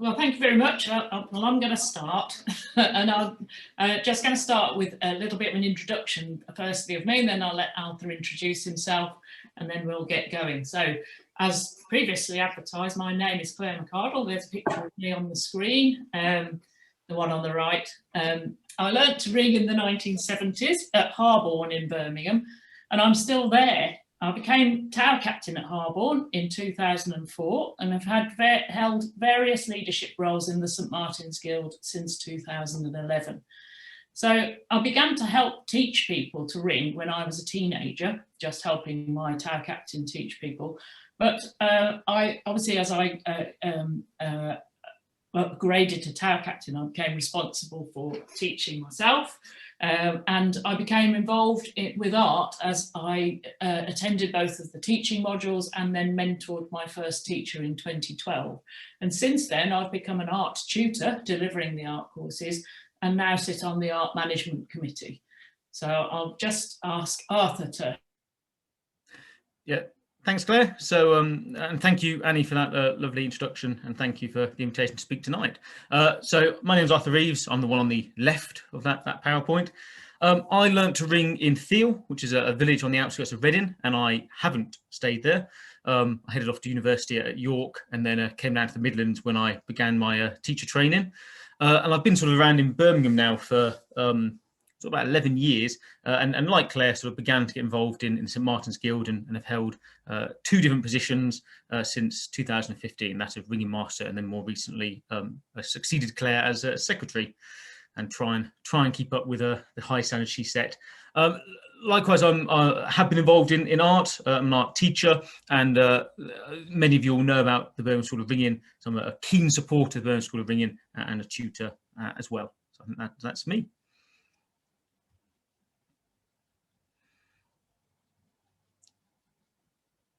Well, thank you very much. Well, I'm going to start, and I'm just going to start with a little bit of an introduction, firstly of me, and then I'll let Arthur introduce himself, and then we'll get going. So, as previously advertised, my name is Clare McArdle. There's a picture of me on the screen, the one on the right. I learnt to ring in the 1970s at Harborne in Birmingham, and I'm still there. I became tower captain at Harborne in 2004 and have held various leadership roles in the St Martin's Guild since 2011. So I began to help teach people to ring when I was a teenager, just helping my tower captain teach people. But I obviously, as I upgraded to tower captain, I became responsible for teaching myself. And I became involved with art as I attended both of the teaching modules and then mentored my first teacher in 2012. And since then, I've become an art tutor delivering the art courses and now sit on the art management committee. So I'll just ask Arthur to. Yeah. Thanks, Claire. So, and thank you, Annie, for that lovely introduction, and thank you for the invitation to speak tonight. So, my name is Arthur Reeves. I'm the one on the left of that PowerPoint. I learnt to ring in Thiel, which is a village on the outskirts of Reading, and I haven't stayed there. I headed off to university at York, and then came down to the Midlands when I began my teacher training. And I've been sort of around in Birmingham now for sort of about 11 years, and like Claire, sort of began to get involved in St Martin's Guild and have held 2 different positions since 2015, that of ringing master, and then more recently succeeded Claire as a secretary, and try and keep up with the high standards she set. Likewise, I have been involved in art. I'm an art teacher, and many of you all know about the Birmingham School of Ringing, so I'm a keen supporter of the Birmingham School of Ringing and a tutor as well. So I think that's me.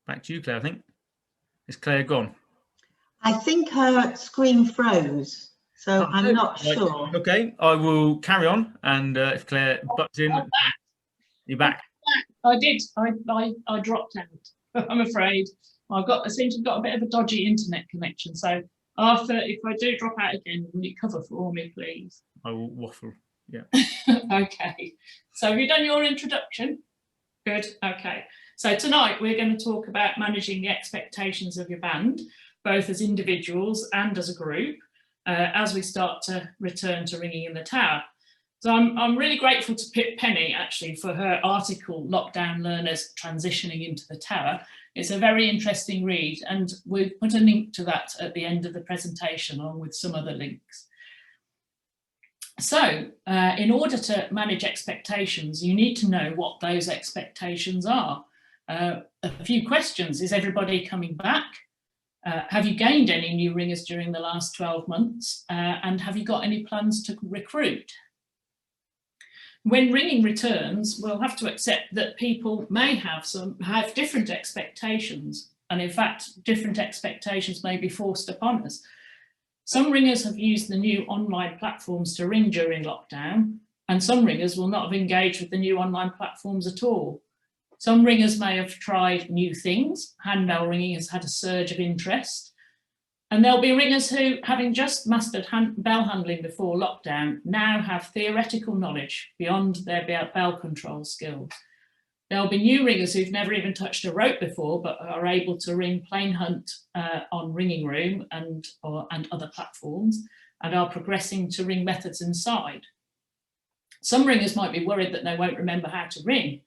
Back to you, Claire, I think. Is Claire gone? I think her screen froze, so I'm not sure. Okay, I will carry on, and if Claire butts in, you're back. I did. I dropped out. I'm afraid. I seem to have got a bit of a dodgy internet connection. So Arthur, if I do drop out again, will you cover for me, please? I will waffle. Yeah. Okay. So have you done your introduction? Good. Okay. So tonight we're going to talk about managing the expectations of your band, both as individuals and as a group, as we start to return to ringing in the tower. So I'm really grateful to Pip Penny actually for her article, Lockdown Learners Transitioning into the Tower. It's a very interesting read, and we'll put a link to that at the end of the presentation along with some other links. So in order to manage expectations, you need to know what those expectations are. A few questions. Is everybody coming back? Have you gained any new ringers during the last 12 months? And have you got any plans to recruit? When ringing returns, we'll have to accept that people may have different expectations. And in fact, different expectations may be forced upon us. Some ringers have used the new online platforms to ring during lockdown, and some ringers will not have engaged with the new online platforms at all. Some ringers may have tried new things. Handbell ringing has had a surge of interest. And there'll be ringers who, having just mastered bell handling before lockdown, now have theoretical knowledge beyond their bell control skills. There'll be new ringers who've never even touched a rope before, but are able to ring plain hunt on Ringing Room and other platforms, and are progressing to ring methods inside. Some ringers might be worried that they won't remember how to ring.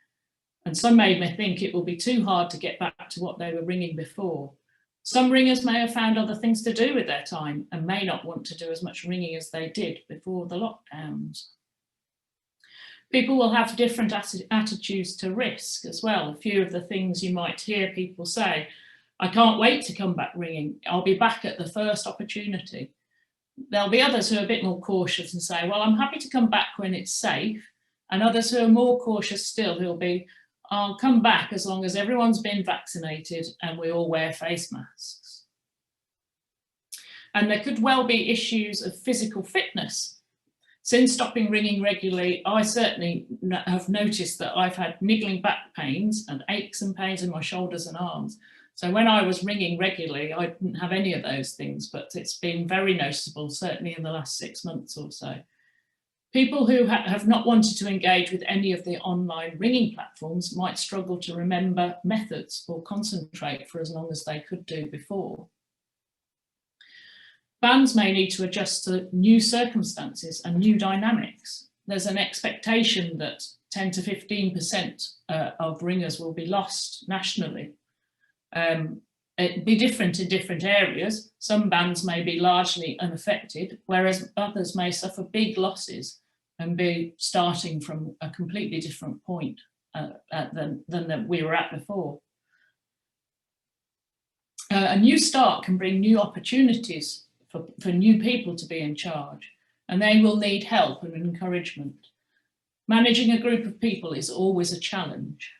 And some may think it will be too hard to get back to what they were ringing before. Some ringers may have found other things to do with their time and may not want to do as much ringing as they did before the lockdowns. People will have different attitudes to risk as well. A few of the things you might hear people say, I can't wait to come back ringing. I'll be back at the first opportunity. There'll be others who are a bit more cautious and say, well, I'm happy to come back when it's safe. And others who are more cautious still, who'll be, I'll come back as long as everyone's been vaccinated and we all wear face masks. And there could well be issues of physical fitness. Since stopping ringing regularly, I certainly have noticed that I've had niggling back pains and aches and pains in my shoulders and arms. So when I was ringing regularly, I didn't have any of those things, but it's been very noticeable, certainly in the last 6 months or so. People who have not wanted to engage with any of the online ringing platforms might struggle to remember methods or concentrate for as long as they could do before. Bands may need to adjust to new circumstances and new dynamics. There's an expectation that 10 to 15% of ringers will be lost nationally. It'd be different in different areas. Some bands may be largely unaffected, whereas others may suffer big losses and be starting from a completely different point than we were at before. A new start can bring new opportunities for new people to be in charge, and they will need help and encouragement. Managing a group of people is always a challenge.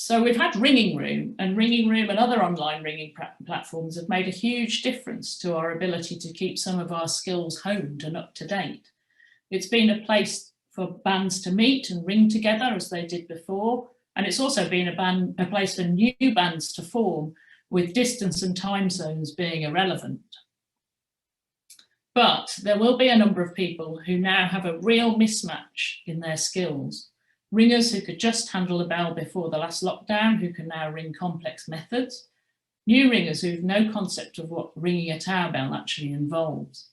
So we've had Ringing Room and other online ringing platforms have made a huge difference to our ability to keep some of our skills honed and up to date. It's been a place for bands to meet and ring together as they did before, and it's also been a place for new bands to form, with distance and time zones being irrelevant. But there will be a number of people who now have a real mismatch in their skills. Ringers who could just handle a bell before the last lockdown, who can now ring complex methods. New ringers who have no concept of what ringing a tower bell actually involves.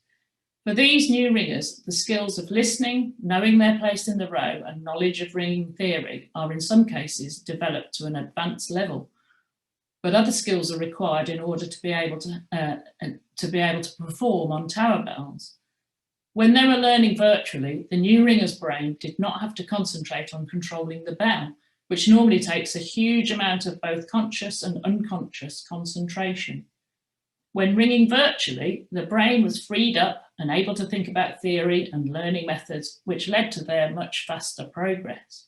For these new ringers, the skills of listening, knowing their place in the row, and knowledge of ringing theory are in some cases developed to an advanced level. But other skills are required in order to be able to perform on tower bells. When they were learning virtually, the new ringer's brain did not have to concentrate on controlling the bell, which normally takes a huge amount of both conscious and unconscious concentration. When ringing virtually, the brain was freed up and able to think about theory and learning methods, which led to their much faster progress.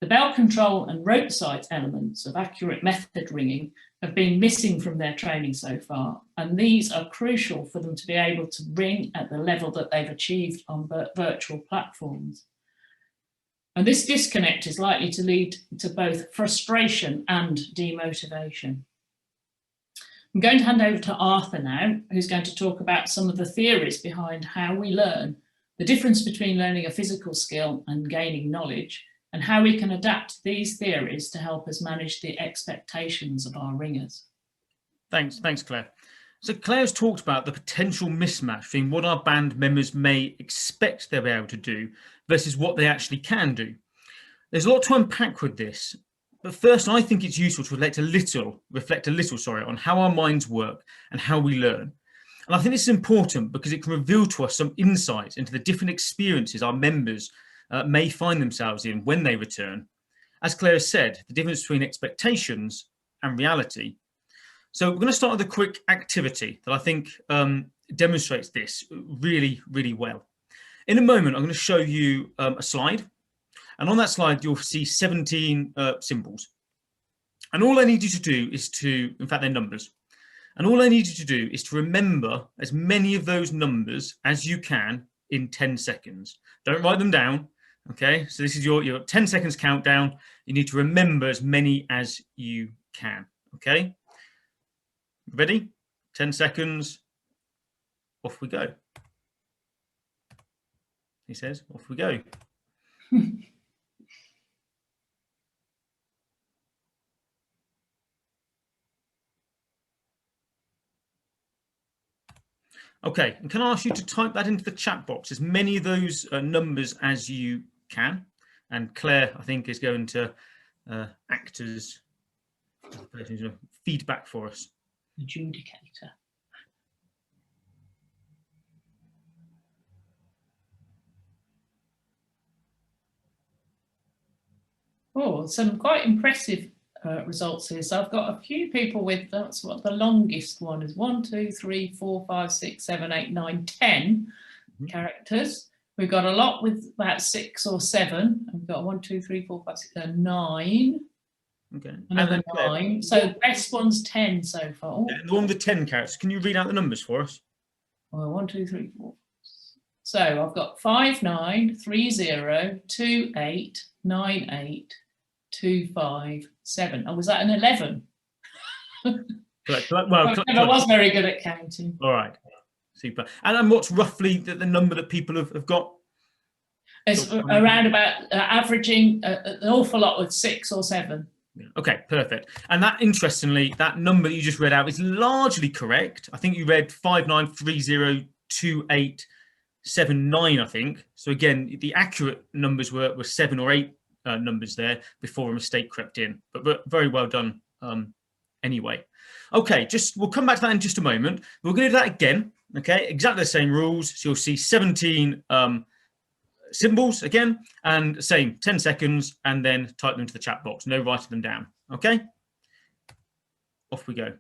The bell control and rope sight elements of accurate method ringing have been missing from their training so far, and these are crucial for them to be able to ring at the level that they've achieved on virtual platforms. And this disconnect is likely to lead to both frustration and demotivation. I'm going to hand over to Arthur now, who's going to talk about some of the theories behind how we learn, the difference between learning a physical skill and gaining knowledge, and how we can adapt these theories to help us manage the expectations of our ringers. Thanks, Claire. So Claire's talked about the potential mismatch between what our band members may expect they'll be able to do versus what they actually can do. There's a lot to unpack with this, but first I think it's useful to reflect a little on how our minds work and how we learn. And I think this is important because it can reveal to us some insights into the different experiences our members may find themselves in when they return. As Claire has said, the difference between expectations and reality. So we're going to start with a quick activity that I think demonstrates this really, really well. In a moment, I'm going to show you a slide. And on that slide, you'll see 17 symbols. And all I need you to do is in fact, they're numbers. And all I need you to do is to remember as many of those numbers as you can in 10 seconds. Don't write them down. Okay, so this is your 10 seconds countdown. You need to remember as many as you can. Okay, ready? 10 seconds. Off we go. He says, off we go. Okay, and can I ask you to type that into the chat box, as many of those numbers as you can. And Claire, I think, is going to act as feedback for us. Adjudicator. Oh, some quite impressive results here. So I've got a few people with, that's what the longest one is, 1, 2, 3, 4, 5, 6, 7, 8, 9, 10 characters. We've got a lot with about 6 or 7. We've got 1, 2, 3, 4, 5, 6, 9. Okay. Another 9. So best one's 10 so far. Yeah, the one with the 10 characters. Can you read out the numbers for us? Well, 1, 2, 3, 4. So I've got 5, 9, 3, 0, 2, 8, 9, 8, 2, 5, 7. Oh, was that an 11? Well, I was very good at counting. all right, super. And what's roughly the number that people have got? It's around about averaging an awful lot with 6 or 7. Okay, perfect. And that, interestingly, that number that you just read out is largely correct. I think you read 59302879, I think. So again, the accurate numbers were 7 or 8 numbers there before a mistake crept in. But very well done anyway. Okay, we'll come back to that in just a moment. We're going to do that again. Okay, exactly the same rules. So you'll see 17 symbols again, and same 10 seconds, and then type them into the chat box. No writing them down. Okay, off we go.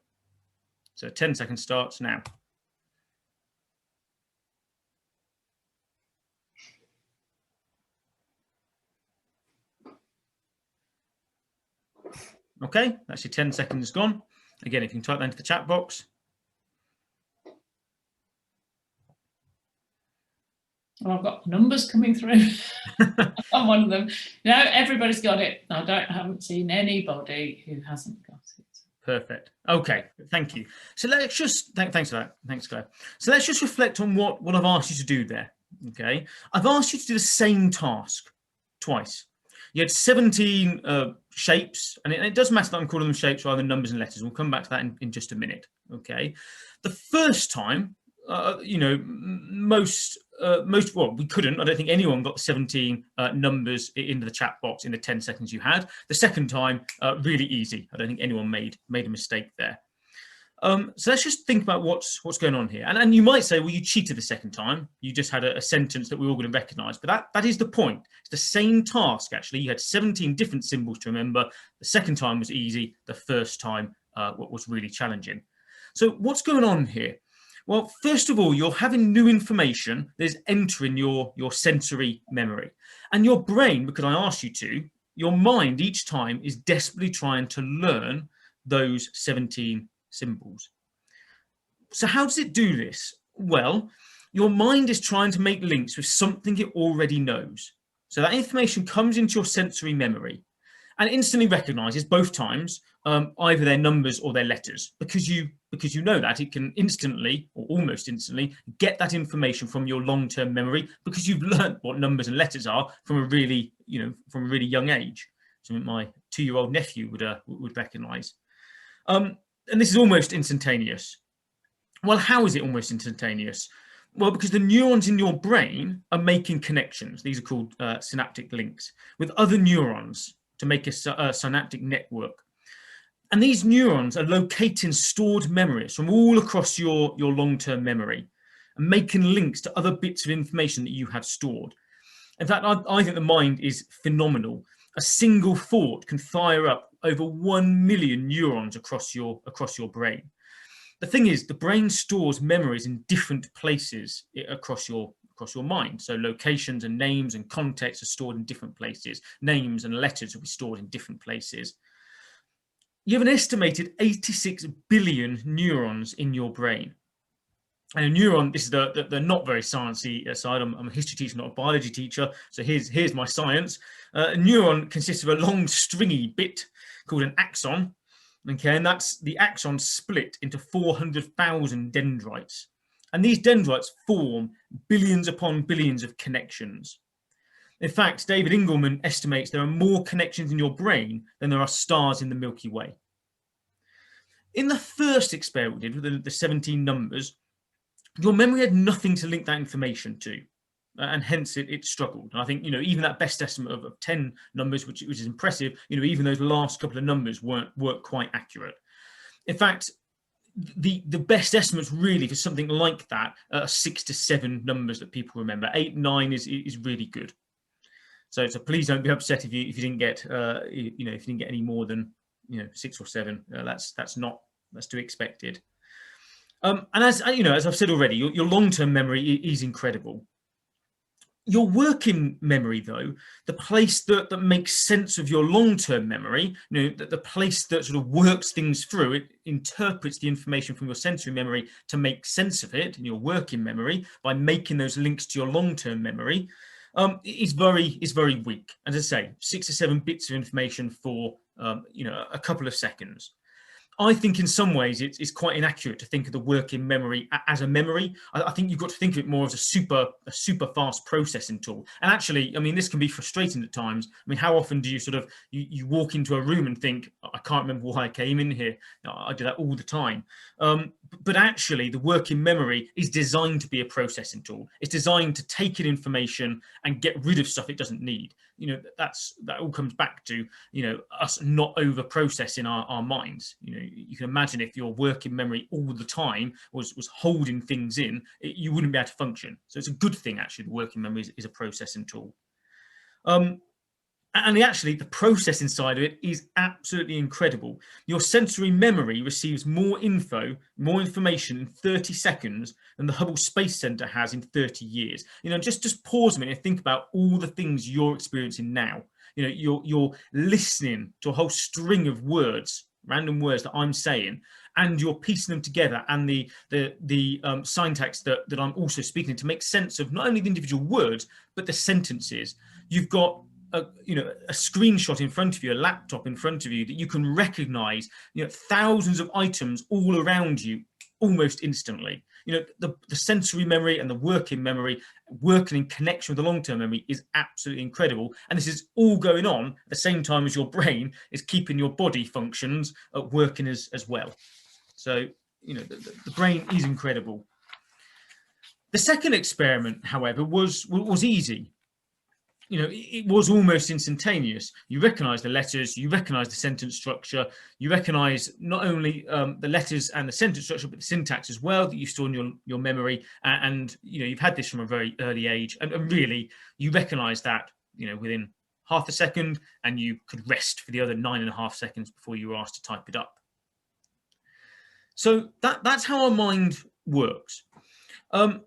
So 10 seconds starts now. Okay, that's your 10 seconds gone. Again, if you can type that into the chat box. Well, I've got numbers coming through. I'm one of them. No, everybody's got it. I haven't seen anybody who hasn't got it. Perfect. Okay, thank you. So let's just, thanks for that. Thanks, Claire. So let's just reflect on what I've asked you to do there. Okay, I've asked you to do the same task twice. You had 17 shapes, and it doesn't matter that I'm calling them shapes rather than numbers and letters. We'll come back to that in just a minute. Okay, the first time, well, we couldn't. I don't think anyone got the 17 numbers into the chat box in the 10 seconds you had. The second time, really easy. I don't think anyone made a mistake there. So let's just think about what's going on here. And you might say, well, you cheated the second time. You just had a sentence that we're all going to recognise. But that is the point. It's the same task, actually. You had 17 different symbols to remember. The second time was easy. The first time was really challenging. So what's going on here? Well, first of all, you're having new information that is entering your sensory memory. And your brain, because I asked you to, your mind each time is desperately trying to learn those 17 symbols. So how does it do this? Well, your mind is trying to make links with something it already knows. So that information comes into your sensory memory and instantly recognizes both times either their numbers or their letters, because you know that it can instantly or almost instantly get that information from your long-term memory, because you've learned what numbers and letters are from a really young age. Something my 2-year-old nephew would recognize. And this is almost instantaneous. Well, how is it almost instantaneous? Well, because the neurons in your brain are making connections. These are called synaptic links with other neurons to make a synaptic network. And these neurons are locating stored memories from all across your long-term memory and making links to other bits of information that you have stored. In fact, I think the mind is phenomenal. A single thought can fire up over 1 million neurons across your brain. The thing is, the brain stores memories in different places across your mind. So locations and names and contexts are stored in different places. Names and letters will be stored in different places. You have an estimated 86 billion neurons in your brain. And a neuron, this is the not very sciencey side. I'm a history teacher, not a biology teacher. So here's my science. A neuron consists of a long stringy bit called an axon. Okay, and that's the axon split into 400,000 dendrites. And these dendrites form billions upon billions of connections. In fact, David Engelman estimates there are more connections in your brain than there are stars in the Milky Way. In the first experiment we did with the 17 numbers, your memory had nothing to link that information to, and hence it struggled. And I think, even that best estimate of 10 numbers, which is impressive, even those last couple of numbers weren't quite accurate. In fact, the best estimates really for something like that are 6 to 7 numbers that people remember. 8, 9 is really good. So please don't be upset if you didn't get if you didn't get any more than 6 or 7. That's to be expected. And as I've said already, your long-term memory is incredible. Your working memory, though, the place that makes sense of your long-term memory, the place that sort of works things through, it interprets the information from your sensory memory to make sense of it in your working memory by making those links to your long-term memory, is very weak. As I say, 6 or 7 bits of information for a couple of seconds. I think in some ways it's quite inaccurate to think of the working memory as a memory. I think you've got to think of it more as a super fast processing tool. And actually, I mean, this can be frustrating at times. I mean, how often do you sort of, you walk into a room and think, I can't remember why I came in here. I do that all the time. But actually, the working memory is designed to be a processing tool. It's designed to take in information and get rid of stuff it doesn't need. You know, that all comes back to, you know, us not over processing our minds. You know, you can imagine if your working memory all the time was holding things in, you wouldn't be able to function. So it's a good thing, actually, the working memory is a processing tool. And actually, the processing side of it is absolutely incredible. Your sensory memory receives more information in 30 seconds than the Hubble Space Center has in 30 years. You know, just pause a minute and think about all the things you're experiencing now. You know, you're listening to a whole string of words, random words that I'm saying, and you're piecing them together, and the syntax that I'm also speaking to make sense of not only the individual words but the sentences. You've got a screenshot in front of you, a laptop in front of you that you can recognize, you know, thousands of items all around you almost instantly. You know, the sensory memory and the working memory working in connection with the long-term memory is absolutely incredible. And this is all going on at the same time as your brain is keeping your body functions working as well. So, you know, the brain is incredible. The second experiment, however, was easy. You know, it was almost instantaneous. You recognize the letters, you recognize the sentence structure, you recognize not only the letters and the sentence structure, but the syntax as well that you store in your memory. And you know, you've had this from a very early age, and really you recognize that, you know, within half a second, and you could rest for the other 9.5 seconds before you were asked to type it up. So that's how our mind works. And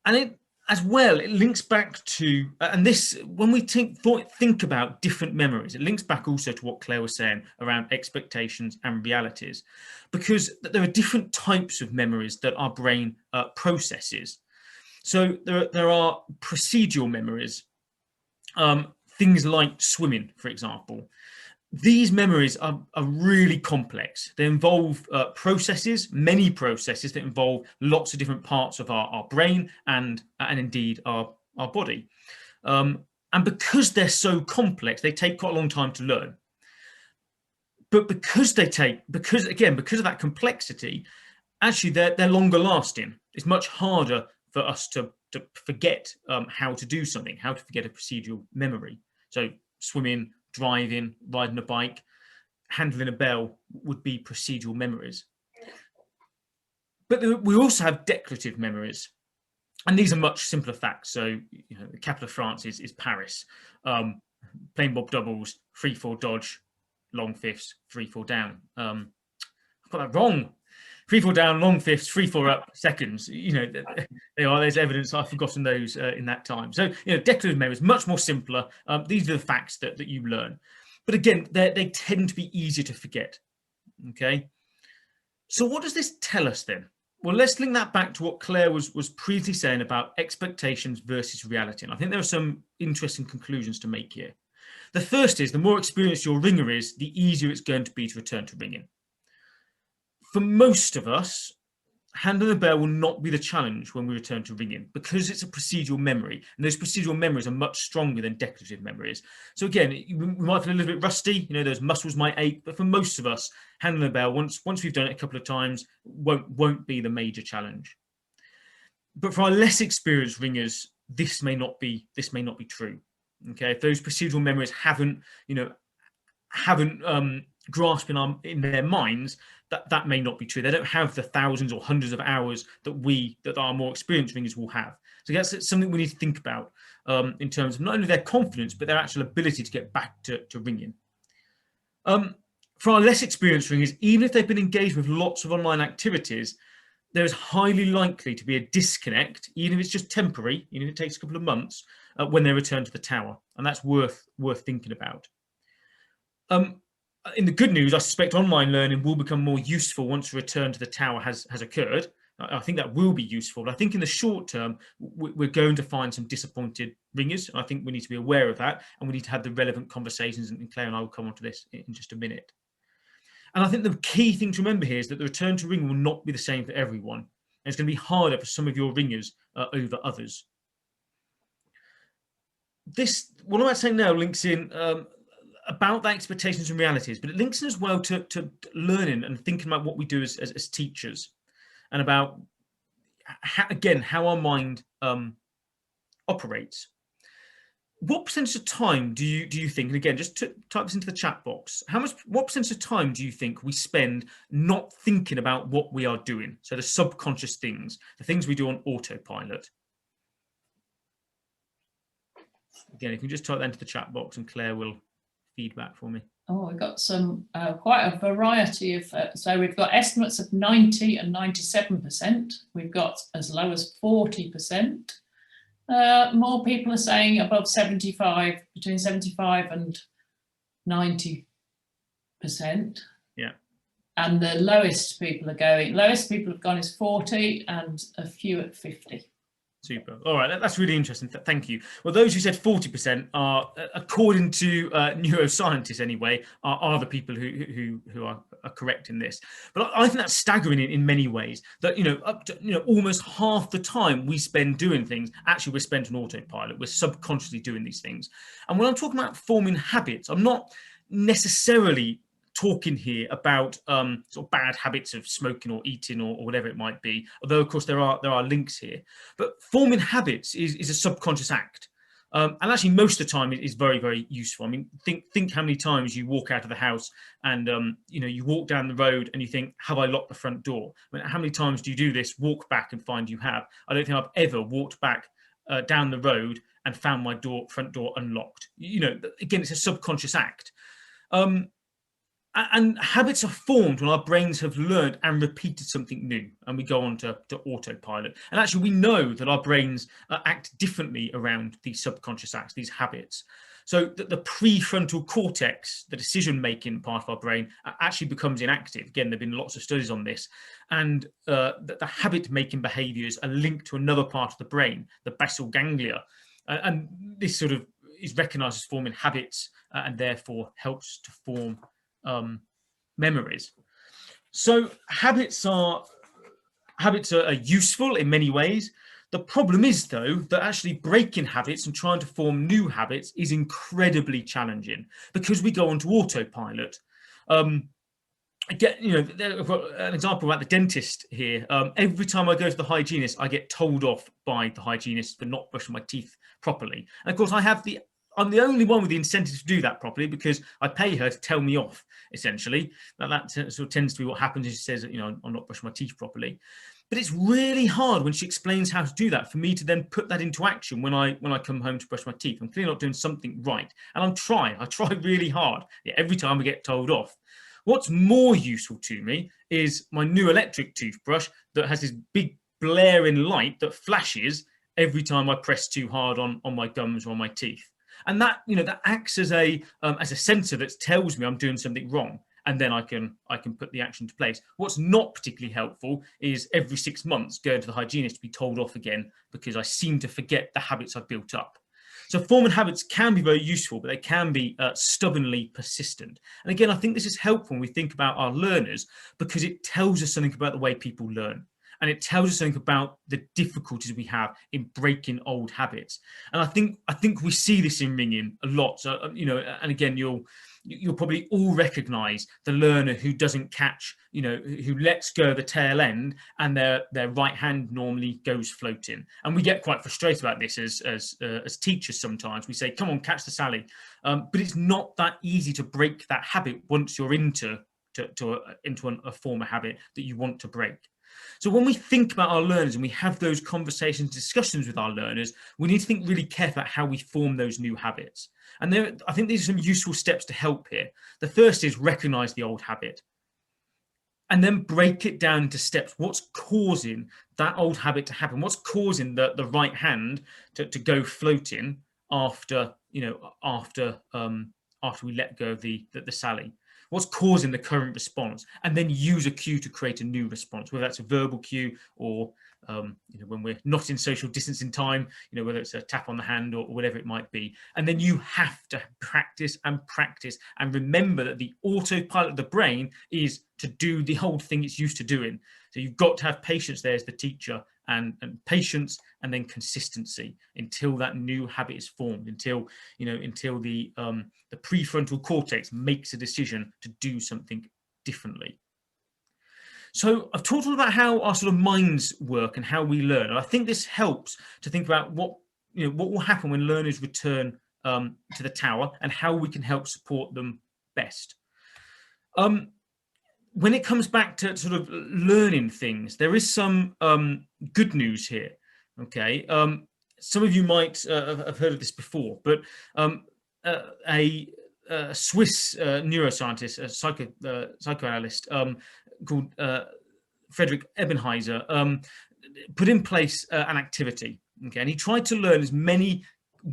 it, as well, it links back to, and this, when we think about different memories, it links back also to what Claire was saying around expectations and realities, because there are different types of memories that our brain processes. So there are procedural memories, things like swimming, for example. These memories are really complex. They involve many processes that involve lots of different parts of our brain and indeed our body. And because they're so complex, they take quite a long time to learn. But because of that complexity, actually they're longer lasting. It's much harder for us to forget how to do something, how to forget a procedural memory. So swimming, driving, riding a bike, handling a bell would be procedural memories. But we also have declarative memories, and these are much simpler facts. So, you know, the capital of France is Paris. Plain bob doubles, 3-4 dodge, long fifths, 3-4 down. I've got that wrong. 3-4 down, long fifths, 3-4 up, seconds. You know, there's evidence I've forgotten those in that time. So, you know, declarative memory is much more simpler. These are the facts that you learn. But again, they tend to be easier to forget. Okay. So what does this tell us then? Well, let's link that back to what Claire was previously saying about expectations versus reality. And I think there are some interesting conclusions to make here. The first is, the more experienced your ringer is, the easier it's going to be to return to ringing. For most of us, handling the bell will not be the challenge when we return to ringing, because it's a procedural memory, and those procedural memories are much stronger than declarative memories. So again, we might feel a little bit rusty, you know, those muscles might ache, but for most of us, handling the bell, once we've done it a couple of times, won't be the major challenge. But for our less experienced ringers, this may not be true. Okay, if those procedural memories haven't grasped in their minds, that may not be true. They don't have the thousands or hundreds of hours that our more experienced ringers will have. So that's something we need to think about in terms of not only their confidence, but their actual ability to get back to ringing. For our less experienced ringers, even if they've been engaged with lots of online activities, there is highly likely to be a disconnect, even if it's just temporary, even if it takes a couple of months, when they return to the tower. And that's worth thinking about. In the good news, I suspect online learning will become more useful once the return to the tower has occurred. I think that will be useful. But I think in the short term, we're going to find some disappointed ringers. I think we need to be aware of that, and we need to have the relevant conversations, and Claire and I will come on to this in just a minute. And I think the key thing to remember here is that the return to ring will not be the same for everyone. And it's going to be harder for some of your ringers over others. What I'm about to say now links in about the expectations and realities, but it links in as well to learning and thinking about what we do as teachers, and about, how our mind operates. What percentage of time do you think, and again, just to type this into the chat box, what percentage of time do you think we spend not thinking about what we are doing? So the subconscious things, the things we do on autopilot. Again, if you just type that into the chat box, and Claire will feedback for me. Oh, we've got some quite a variety of, so we've got estimates of 90 and 97%. We've got as low as 40%. More people are saying above 75, between 75 and 90%. Yeah. And the lowest people have gone is 40, and a few at 50. Super. All right, that's really interesting. Thank you. Well, those who said 40% are, according to neuroscientists anyway, are the people who are correct in this. But I think that's staggering in many ways. That up to almost half the time we spend doing things, actually we're spent on autopilot. We're subconsciously doing these things. And when I'm talking about forming habits, I'm not necessarily talking here about sort of bad habits of smoking or eating or whatever it might be, although of course there are links here. But forming habits is a subconscious act, and actually most of the time it is very, very useful. I mean, think how many times you walk out of the house and you walk down the road and you think, have I locked the front door? I mean, how many times do you do this, walk back and find you have? I don't think I've ever walked back down the road and found my front door unlocked. Again, it's a subconscious act. And habits are formed when our brains have learned and repeated something new, and we go on to autopilot. And actually, we know that our brains act differently around these subconscious acts, these habits. So that the prefrontal cortex, the decision-making part of our brain, actually becomes inactive. Again, there have been lots of studies on this. And that the habit-making behaviours are linked to another part of the brain, the basal ganglia. And this sort of is recognised as forming habits, and therefore helps to form memories. So habits are useful in many ways. The problem is, though, that actually breaking habits and trying to form new habits is incredibly challenging because we go onto autopilot. Again, I've got an example about the dentist here. Every time I go to the hygienist, I get told off by the hygienist for not brushing my teeth properly. And of course, I'm the only one with the incentive to do that properly because I pay her to tell me off, essentially. That sort of tends to be what happens. She says, I'm not brushing my teeth properly. But it's really hard when she explains how to do that for me to then put that into action when I come home to brush my teeth. I'm clearly not doing something right. And I try really hard. Every time I get told off. What's more useful to me is my new electric toothbrush that has this big blaring light that flashes every time I press too hard on my gums or on my teeth. And that acts as a sensor that tells me I'm doing something wrong, and then I can put the action into place. What's not particularly helpful is every 6 months going to the hygienist to be told off again because I seem to forget the habits I've built up. So forming habits can be very useful, but they can be stubbornly persistent. And again, I think this is helpful when we think about our learners because it tells us something about the way people learn. And it tells us something about the difficulties we have in breaking old habits. And I think we see this in ringing a lot. So, and again, you'll probably all recognise the learner who doesn't catch, who lets go the tail end and their right hand normally goes floating. And we get quite frustrated about this as teachers sometimes. We say, come on, catch the Sally. But it's not that easy to break that habit once you're into a former habit that you want to break. So when we think about our learners and we have those conversations, discussions with our learners, we need to think really carefully about how we form those new habits. And I think these are some useful steps to help here. The first is recognise the old habit and then break it down into steps. What's causing that old habit to happen? What's causing the right hand to go floating after we let go of the Sally? What's causing the current response, and then use a cue to create a new response, whether that's a verbal cue or when we're not in social distancing time, whether it's a tap on the hand or whatever it might be. And then you have to practice and practice and remember that the autopilot of the brain is to do the old thing it's used to doing. So you've got to have patience there as the teacher, and patience, and then consistency until that new habit is formed, until the prefrontal cortex makes a decision to do something differently. So I've talked all about how our sort of minds work and how we learn. And I think this helps to think about what will happen when learners return to the tower and how we can help support them best. When it comes back to sort of learning things, there is some good news here. Okay, some of you might have heard of this before, but a Swiss neuroscientist, a psychoanalyst called Frederick Ebenheiser, put in place an activity. Okay, and he tried to learn as many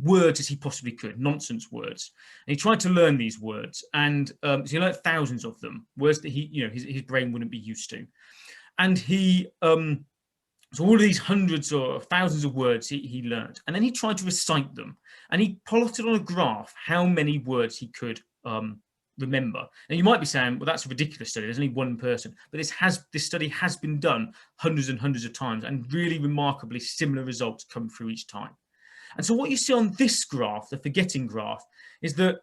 words as he possibly could, nonsense words. And he tried to learn these words, and so he learned thousands of them, words that his brain wouldn't be used to. And he so all of these hundreds or thousands of words he learned, and then he tried to recite them, and he plotted on a graph how many words he could remember. And you might be saying, well, that's a ridiculous study, there's only one person, but this study has been done hundreds and hundreds of times, and really remarkably similar results come through each time. And so what you see on this graph, the forgetting graph, is that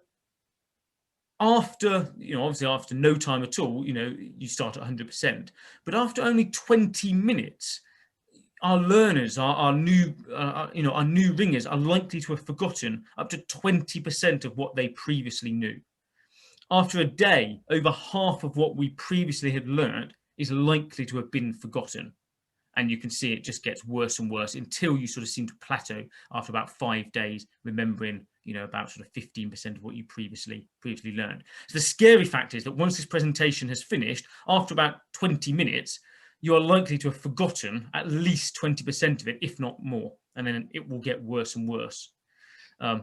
after, obviously after no time at all, you start at 100%, but after only 20 minutes, our learners, our new ringers are likely to have forgotten up to 20% of what they previously knew. After a day, over half of what we previously had learned is likely to have been forgotten. And you can see it just gets worse and worse until you sort of seem to plateau after about 5 days, remembering, about sort of 15% of what you previously learned. So the scary fact is that once this presentation has finished, after about 20 minutes, you are likely to have forgotten at least 20% of it, if not more. And then it will get worse and worse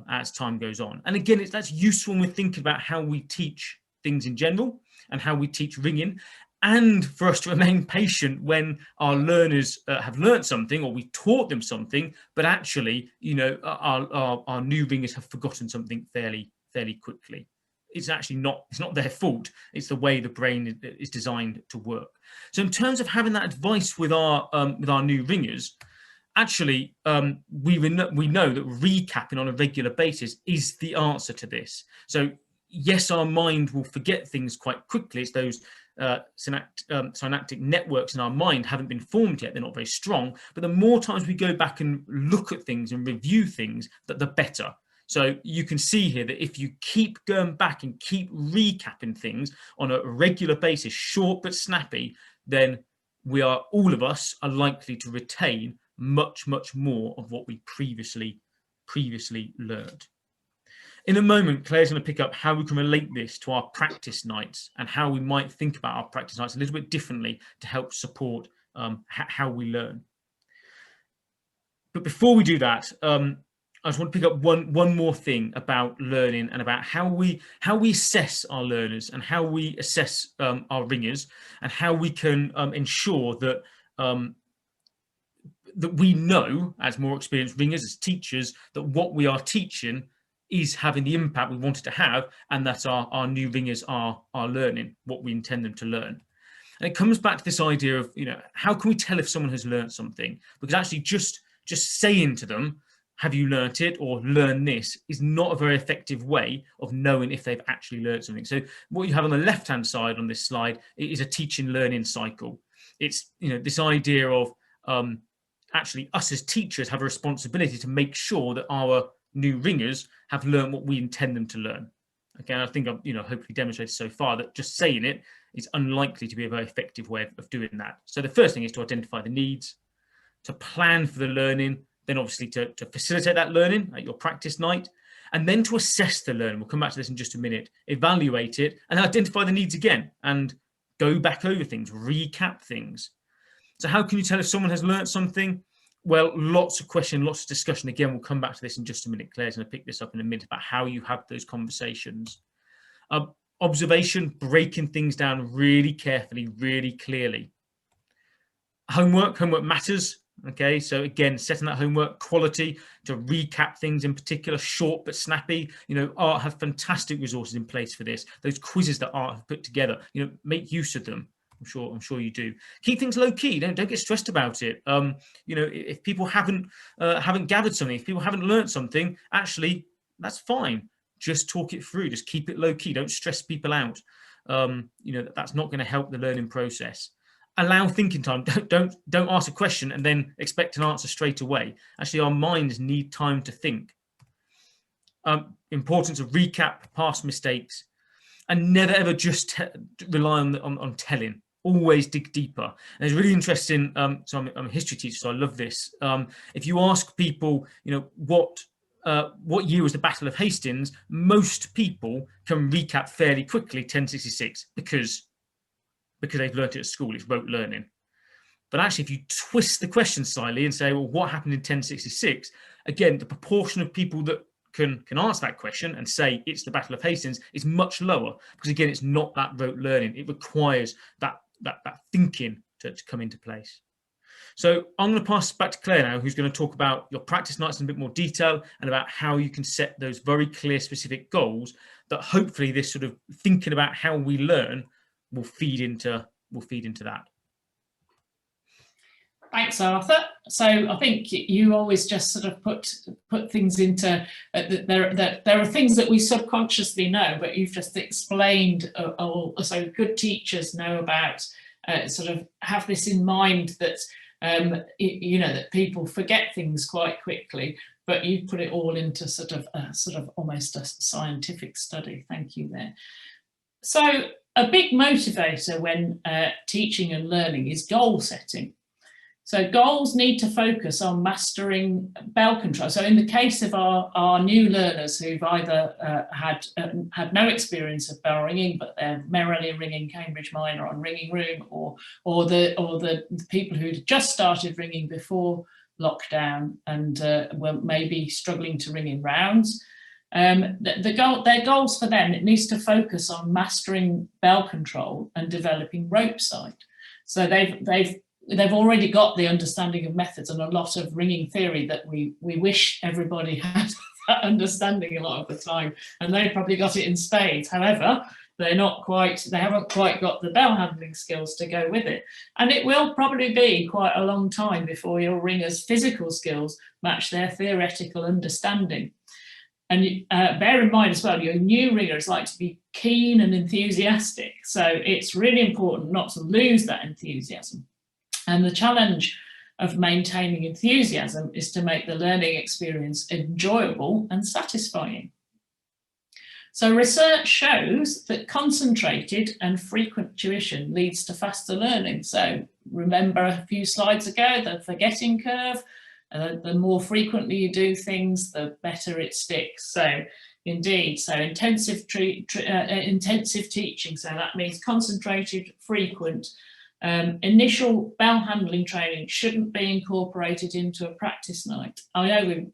as time goes on. And again, that's useful when we're thinking about how we teach things in general and how we teach ringing, and for us to remain patient when our learners have learned something, or we taught them something, but actually, our new ringers have forgotten something fairly quickly. It's actually it's not their fault. It's the way the brain is designed to work. So in terms of having that advice with our new ringers, actually, we know that recapping on a regular basis is the answer to this. So yes, our mind will forget things quite quickly. It's those synaptic networks in our mind haven't been formed yet. They're not very strong. But the more times we go back and look at things and review things, the better. So you can see here that if you keep going back and keep recapping things on a regular basis, short but snappy, then all of us are likely to retain much more of what we previously learned. In a moment, Claire's going to pick up how we can relate this to our practice nights and how we might think about our practice nights a little bit differently to help support how we learn. But before we do that, I just want to pick up one more thing about learning and about how we assess our learners and how we assess our ringers, and how we can ensure that that we know, as more experienced ringers, as teachers, that what we are teaching is having the impact we want it to have, and that our new ringers are learning what we intend them to learn. And it comes back to this idea of, how can we tell if someone has learned something? Because actually just saying to them, have you learnt it, or learn this, is not a very effective way of knowing if they've actually learned something. So what you have on the left-hand side on this slide is a teaching learning cycle. It's, this idea of actually us as teachers have a responsibility to make sure that our new ringers have learned what we intend them to learn. Again, I think I've hopefully demonstrated so far that just saying it is unlikely to be a very effective way of doing that. So the first thing is to identify the needs, to plan for the learning, then obviously to facilitate that learning at your practice night, and then to assess the learning. We'll come back to this in just a minute, evaluate it, and identify the needs again, and go back over things, recap things. So how can you tell if someone has learned something? Well, lots of question, lots of discussion. Again, we'll come back to this in just a minute. Claire's going to pick this up in a minute about how you have those conversations. Observation, breaking things down really carefully, really clearly. Homework matters. Okay, so again, setting that homework, quality, to recap things in particular, short but snappy. You know, Art have fantastic resources in place for this. Those quizzes that Art have put together, you know, make use of them. I'm sure you do. Keep things low key. Don't get stressed about it. You know, if people haven't gathered something, if people haven't learned something, actually, that's fine. Just talk it through. Just keep it low key. Don't stress people out. You know, that's not going to help the learning process. Allow thinking time. Don't ask a question and then expect an answer straight away. Actually, our minds need time to think. Importance of recap past mistakes, and never ever just rely on telling. Always dig deeper. And it's really interesting. So I'm a history teacher, so I love this. If you ask people, you know, what year was the Battle of Hastings, most people can recap fairly quickly 1066 because they've learnt it at school. It's rote learning. But actually, if you twist the question slightly and say, well, what happened in 1066? Again, the proportion of people that can answer that question and say it's the Battle of Hastings is much lower, because again, it's not that rote learning. It requires that thinking to come into place. So I'm going to pass back to Claire now, who's going to talk about your practice nights in a bit more detail and about how you can set those very clear, specific goals that hopefully this sort of thinking about how we learn will feed into that. Thanks, Arthur. So I think you always just sort of put things into there are things that we subconsciously know, but you've just explained. So good teachers know about sort of have this in mind that you know that people forget things quite quickly, but you put it all into sort of almost a scientific study. Thank you there. So a big motivator when teaching and learning is goal setting. So goals need to focus on mastering bell control. So in the case of our new learners who've either had no experience of bell ringing, but they're merrily ringing Cambridge Minor on ringing room, or the people who'd just started ringing before lockdown and were maybe struggling to ring in rounds, their goals for them, it needs to focus on mastering bell control and developing rope sight. So they've already got the understanding of methods and a lot of ringing theory that we wish everybody had that understanding a lot of the time, and they've probably got it in spades. However, they haven't quite got the bell handling skills to go with it, and it will probably be quite a long time before your ringers' physical skills match their theoretical understanding. And bear in mind as well, your new ringers like to be keen and enthusiastic, so it's really important not to lose that enthusiasm. And the challenge of maintaining enthusiasm is to make the learning experience enjoyable and satisfying. So research shows that concentrated and frequent tuition leads to faster learning. So remember a few slides ago, the forgetting curve, the more frequently you do things, the better it sticks. So indeed, so intensive teaching, so that means concentrated, frequent. Initial bell handling training shouldn't be incorporated into a practice night. I know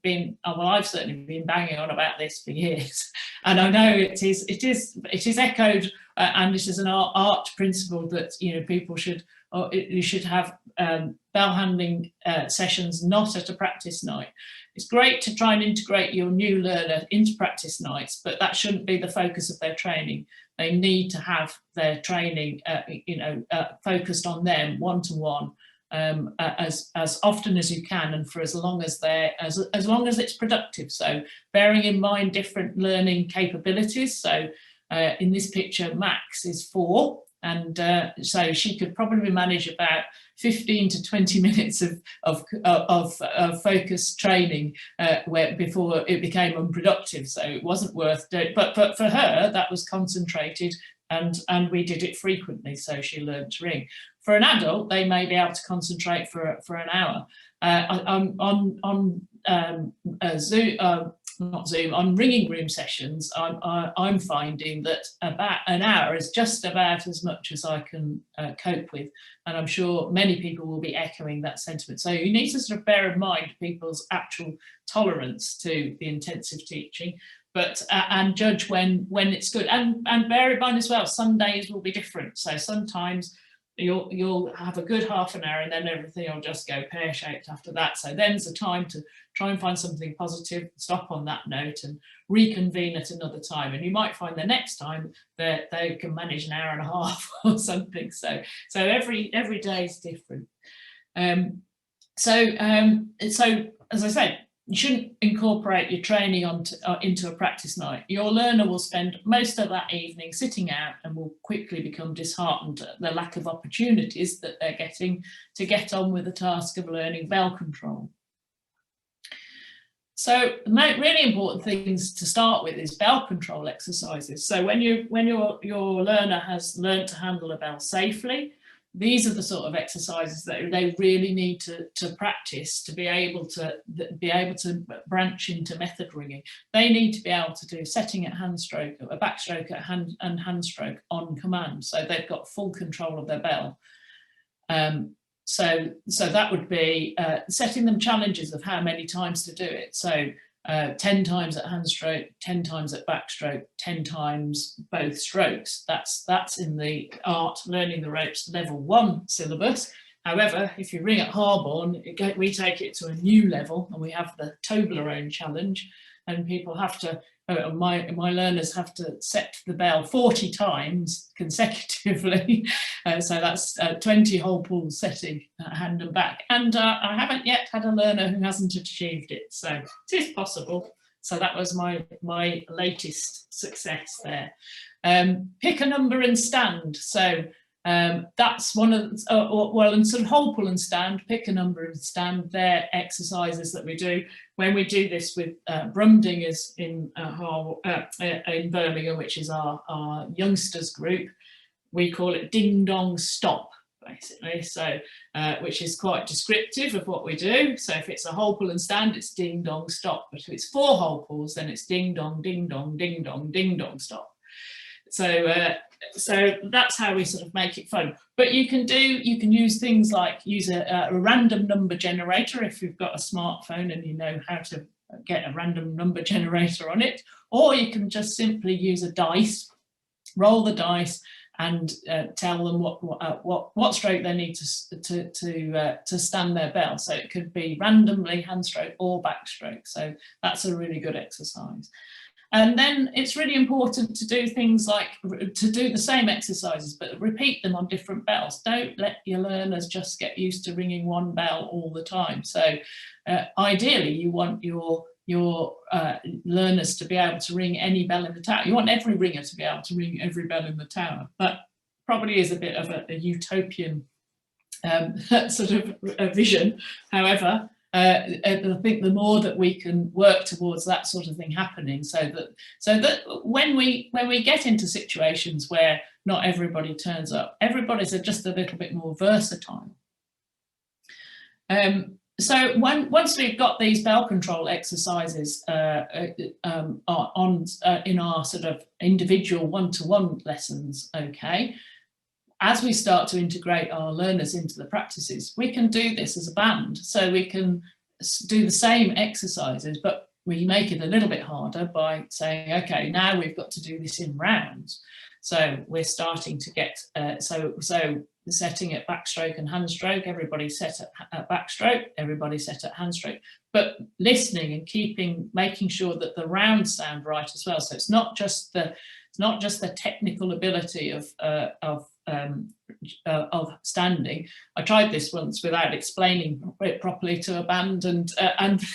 I've certainly been banging on about this for years, and I know it is echoed, and this is an art principle that, you know, people should, or you should have bell handling sessions not at a practice night. It's great to try and integrate your new learner into practice nights, but that shouldn't be the focus of their training. They need to have their training, focused on them one-to-one as often as you can, and for as long as it's productive. So bearing in mind different learning capabilities. So in this picture, Max is 4, and so she could probably manage about 15 to 20 minutes of focused training before it became unproductive. So it wasn't worth doing. But for her, that was concentrated, and we did it frequently, so she learned to ring. For an adult, they may be able to concentrate for an hour. On ringing room sessions, I'm finding that about an hour is just about as much as I can cope with, and I'm sure many people will be echoing that sentiment. So you need to sort of bear in mind people's actual tolerance to the intensive teaching, but and judge when it's good, and bear in mind as well, some days will be different. So sometimes you'll have a good half an hour, and then everything will just go pear-shaped after that. So then's the time to try and find something positive, stop on that note and reconvene at another time. And you might find the next time that they can manage an hour and a half or something. So every day is different. So as I said, you shouldn't incorporate your training into a practice night. Your learner will spend most of that evening sitting out and will quickly become disheartened at the lack of opportunities that they're getting to get on with the task of learning bell control. So the really important things to start with is bell control exercises. So when your learner has learned to handle a bell safely, these are the sort of exercises that they really need to practice to be able to branch into method ringing. They need to be able to do setting at hand stroke, a backstroke at hand and hand stroke on command. So they've got full control of their bell. So that would be setting them challenges of how many times to do it. So 10 times at hand stroke, 10 times at backstroke, 10 times both strokes. That's in the art learning the ropes level 1 syllabus. However, if you ring at Harborne, we take it to a new level, and we have the Toblerone challenge, and people have to, my learners have to set the bell 40 times consecutively. So that's 20 whole pulls setting hand and back. And I haven't yet had a learner who hasn't achieved it. So it is possible. So that was my latest success there. Pick a number and stand. So that's one of and sort of whole pull and stand, pick a number and stand. They're exercises that we do when we do this with Brumdingers in Birmingham, which is our youngsters group. We call it ding dong stop, basically. So which is quite descriptive of what we do. So if it's a whole pull and stand, it's ding dong stop. But if it's 4 whole pulls, then it's ding dong ding dong ding dong ding dong stop. So that's how we sort of make it fun. But you can use things like use a random number generator if you've got a smartphone and you know how to get a random number generator on it, or you can just simply use a dice, roll the dice, and tell them what stroke they need to stand their bell. So it could be randomly hand stroke or backstroke. So that's a really good exercise. And then it's really important to do things like to do the same exercises, but repeat them on different bells. Don't let your learners just get used to ringing one bell all the time. So ideally, you want your learners to be able to ring any bell in the tower. You want every ringer to be able to ring every bell in the tower. But probably is a bit of a utopian sort of a vision. However, I think the more that we can work towards that sort of thing happening, so that when we get into situations where not everybody turns up, everybody's just a little bit more versatile. So once we've got these bell control exercises in our sort of individual one-to-one lessons, okay, as we start to integrate our learners into the practices, we can do this as a band. So we can do the same exercises, but we make it a little bit harder by saying, okay, now we've got to do this in rounds. So we're starting to get, so setting at backstroke and hand stroke, everybody set at backstroke, everybody set at hand stroke, but listening and making sure that the rounds sound right as well. So it's not just the technical ability of standing. I tried this once without explaining it properly to a band, and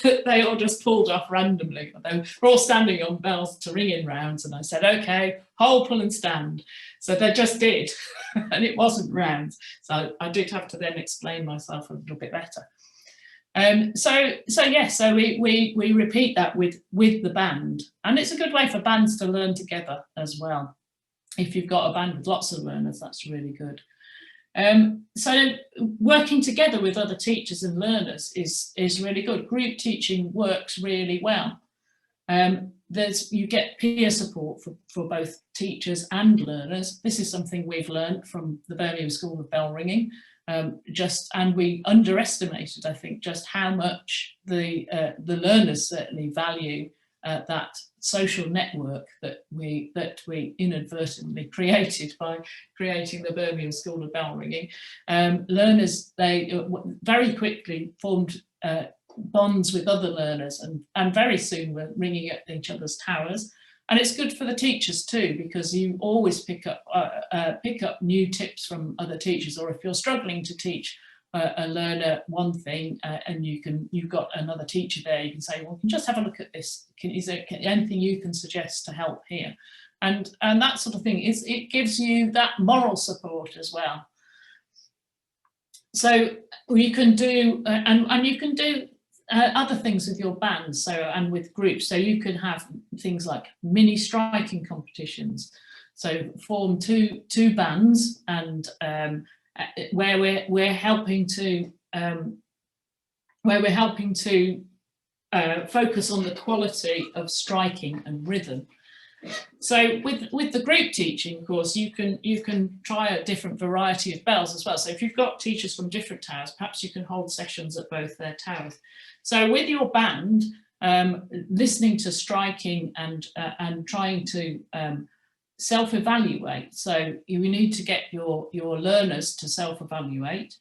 they all just pulled off randomly. They were all standing on bells to ring in rounds, and I said, okay, whole pull and stand. So they just did, and it wasn't rounds. So I did have to then explain myself a little bit better. So we repeat that with the band, and it's a good way for bands to learn together as well. If you've got a band with lots of learners, that's really good. So working together with other teachers and learners is really good. Group teaching works really well. You get peer support for both teachers and learners. This is something we've learned from the Birmingham School of Bell Ringing. And we underestimated, I think, just how much the learners certainly value that social network that we inadvertently created by creating the Birmingham School of Bell Ringing. Learners, they very quickly formed bonds with other learners, and very soon were ringing at each other's towers. And it's good for the teachers too, because you always pick up new tips from other teachers, or if you're struggling to teach a learner one thing and you've got another teacher there, you can say, well, can just have a look at this. Is there anything you can suggest to help here? And that sort of thing, it gives you that moral support as well. So you can do, and you can do other things with your bands, and with groups. So you can have things like mini striking competitions. So form two bands, and where we're helping to focus on the quality of striking and rhythm. So with the group teaching course, you can try a different variety of bells as well. So if you've got teachers from different towers, perhaps you can hold sessions at both their towers. So with your band, listening to striking and trying to self-evaluate. So you need to get your learners to self-evaluate,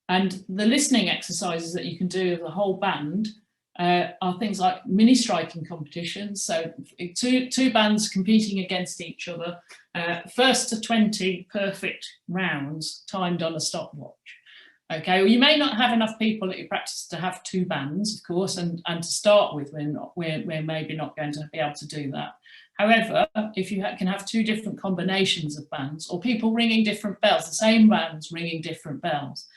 and the listening exercises that you can do with the whole band are things like mini striking competitions. So two bands competing against each other, first to 20 perfect rounds timed on a stopwatch. Okay, well, you may not have enough people at your practice to have two bands, of course, and to start with, we're maybe not going to be able to do that. However, if you can have two different combinations of bands, or people ringing different bells, the same bands ringing different bells.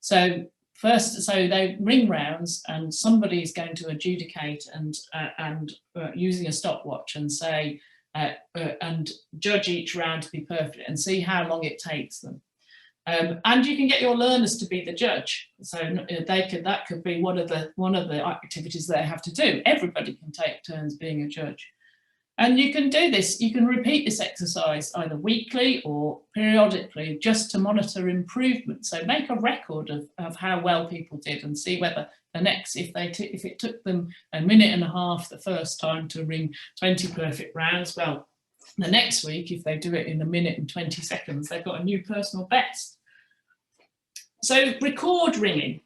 So they ring rounds, and somebody is going to adjudicate and using a stopwatch and say and judge each round to be perfect and see how long it takes them. And you can get your learners to be the judge. So that could be one of the activities they have to do. Everybody can take turns being a judge. And you can do this, you can repeat this exercise either weekly or periodically, just to monitor improvement. So make a record of how well people did, and see whether the next, if it took them a minute and a half the first time to ring 20 perfect rounds, well, the next week, if they do it in a minute and 20 seconds, they've got a new personal best. So record ringing.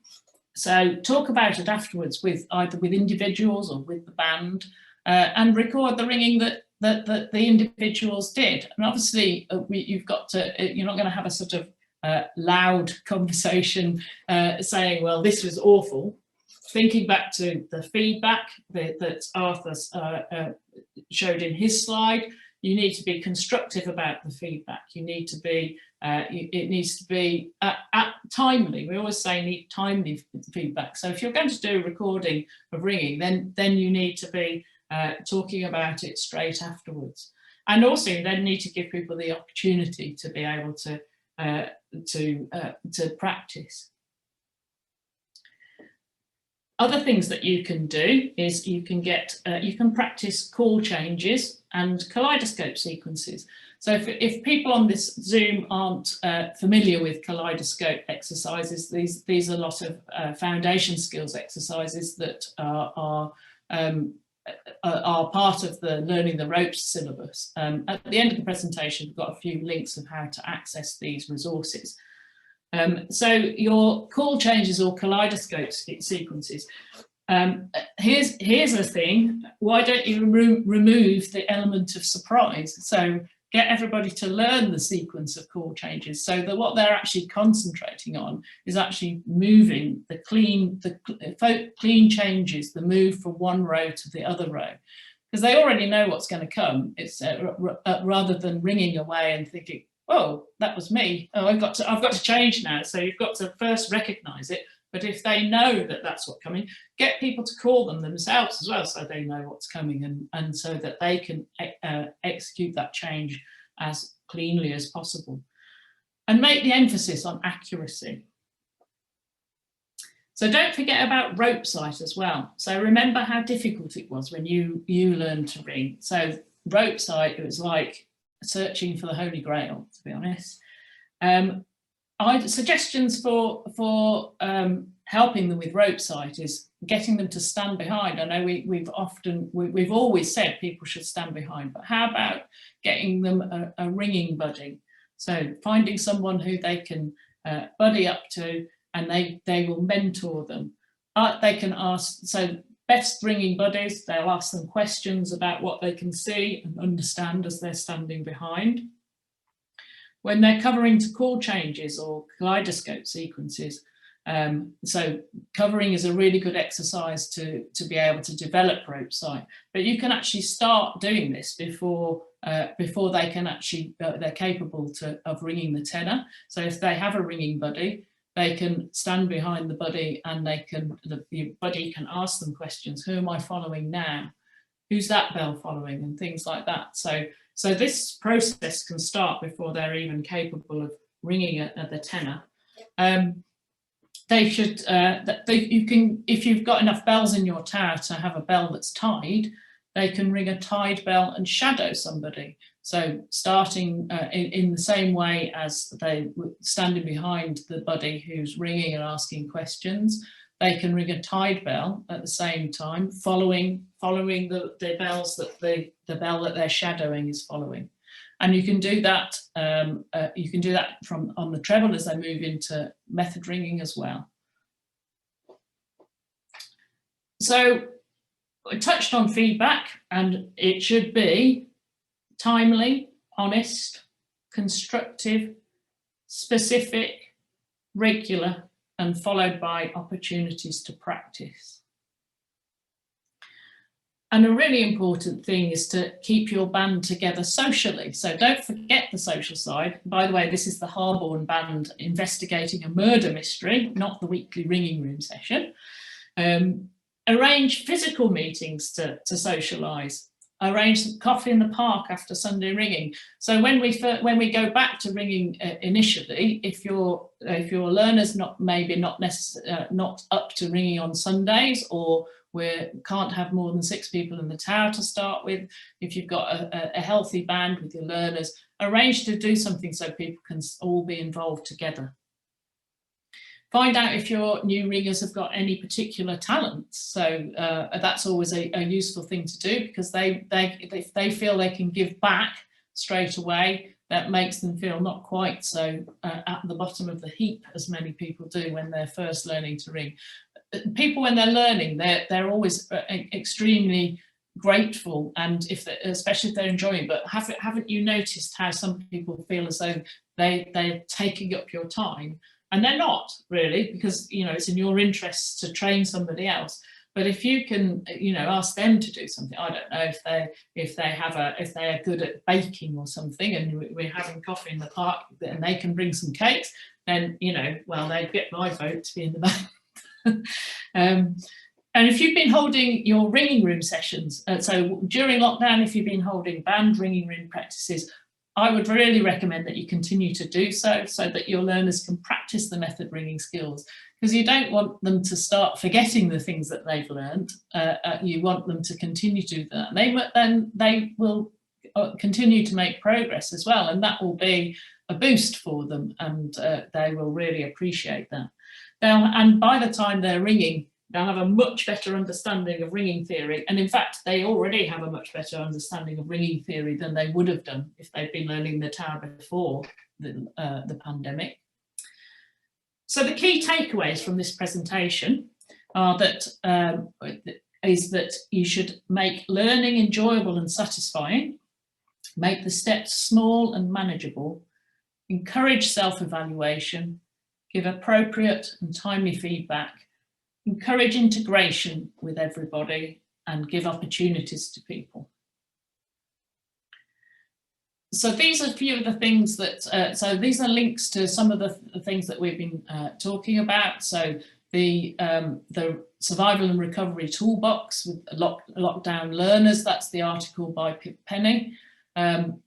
So talk about it afterwards either with individuals or with the band. And record the ringing that the individuals did. And obviously, you're not going to have a sort of loud conversation saying, well, this was awful. Thinking back to the feedback that Arthur showed in his slide, you need to be constructive about the feedback. You need to be, it needs to be timely. We always say need timely feedback. So if you're going to do a recording of ringing, then you need to be talking about it straight afterwards. And also you then need to give people the opportunity to be able to practice. Other things that you can do is you can practice call changes and kaleidoscope sequences. So if people on this Zoom aren't familiar with kaleidoscope exercises, these are a lot of foundation skills exercises that are part of the Learning the Ropes syllabus. At the end of the presentation, we've got a few links of how to access these resources. So your call changes or kaleidoscope sequences. Here's a thing. Why don't you remove the element of surprise? So get everybody to learn the sequence of call changes, so that what they're actually concentrating on is actually moving the clean changes, the move from one row to the other row, because they already know what's going to come. It's rather than ringing away and thinking, oh, that was me. Oh, I've got to change now. So you've got to first recognise it. But if they know that that's what's coming, get people to call them themselves as well, so they know what's coming, and so that they can execute that change as cleanly as possible. And make the emphasis on accuracy. So don't forget about rope sight as well. So remember how difficult it was when you learned to ring. So rope sight, it was like searching for the Holy Grail, to be honest. Suggestions for helping them with rope sight is getting them to stand behind. I know we've always said people should stand behind, but how about getting them a ringing buddy? So finding someone who they can buddy up to, and they will mentor them. They can ask, so best ringing buddies, they'll ask them questions about what they can see and understand as they're standing behind. When they're covering to call changes or kaleidoscope sequences, so covering is a really good exercise to be able to develop rope sight, but you can actually start doing this before they can actually, they're capable of ringing the tenor. So if they have a ringing buddy, they can stand behind the buddy and the buddy can ask them questions. Who am I following now? Who's that bell following? And things like that. So this process can start before they're even capable of ringing at the tenor. They should, you can, if you've got enough bells in your tower to have a bell that's tied, they can ring a tied bell and shadow somebody. So starting in the same way as they standing behind the buddy who's ringing and asking questions, they can ring a tied bell at the same time, following the bells that the bell that they're shadowing is following. And you can do that. From on the treble as they move into method ringing as well. So I touched on feedback, and it should be timely, honest, constructive, specific, regular, and followed by opportunities to practice. And a really important thing is to keep your band together socially. So don't forget the social side. By the way, this is the Harborne Band investigating a murder mystery, not the weekly ringing room session. Arrange physical meetings to socialise. Arrange some coffee in the park after Sunday ringing. So when we go back to ringing initially, if your learner's not up to ringing on Sundays, or we can't have more than 6 people in the tower to start with, if you've got a healthy band with your learners, arrange to do something so people can all be involved together. Find out if your new ringers have got any particular talents. So that's always a useful thing to do, because if they feel they can give back straight away, that makes them feel not quite so at the bottom of the heap as many people do when they're first learning to ring. People, when they're learning, they're always extremely grateful, and especially if they're enjoying. But haven't you noticed how some people feel as though they're taking up your time? And they're not really, because it's in your interests to train somebody else. But if you can, ask them to do something, I don't know if they're good at baking or something, and we're having coffee in the park, and they can bring some cakes, then well, they'd get my vote to be in the band. And if you've been holding your ringing room sessions, so during lockdown, if you've been holding band ringing room practices, I would really recommend that you continue to do so that your learners can practice the method ringing skills, because you don't want them to start forgetting the things that they've learned. You want them to continue to do that. Then they will continue to make progress as well, and that will be a boost for them, and they will really appreciate that. And by the time they're ringing, they'll have a much better understanding of ringing theory. And in fact, they already have a much better understanding of ringing theory than they would have done if they'd been learning the tower before the pandemic. So the key takeaways from this presentation are that you should make learning enjoyable and satisfying, make the steps small and manageable, encourage self-evaluation, give appropriate and timely feedback, encourage integration with everybody, and give opportunities to people. So these are a few of the things that, so these are links to some of the things that we've been talking about. So the Survival and Recovery Toolbox with Lockdown Learners, that's the article by Pip Penny. I'm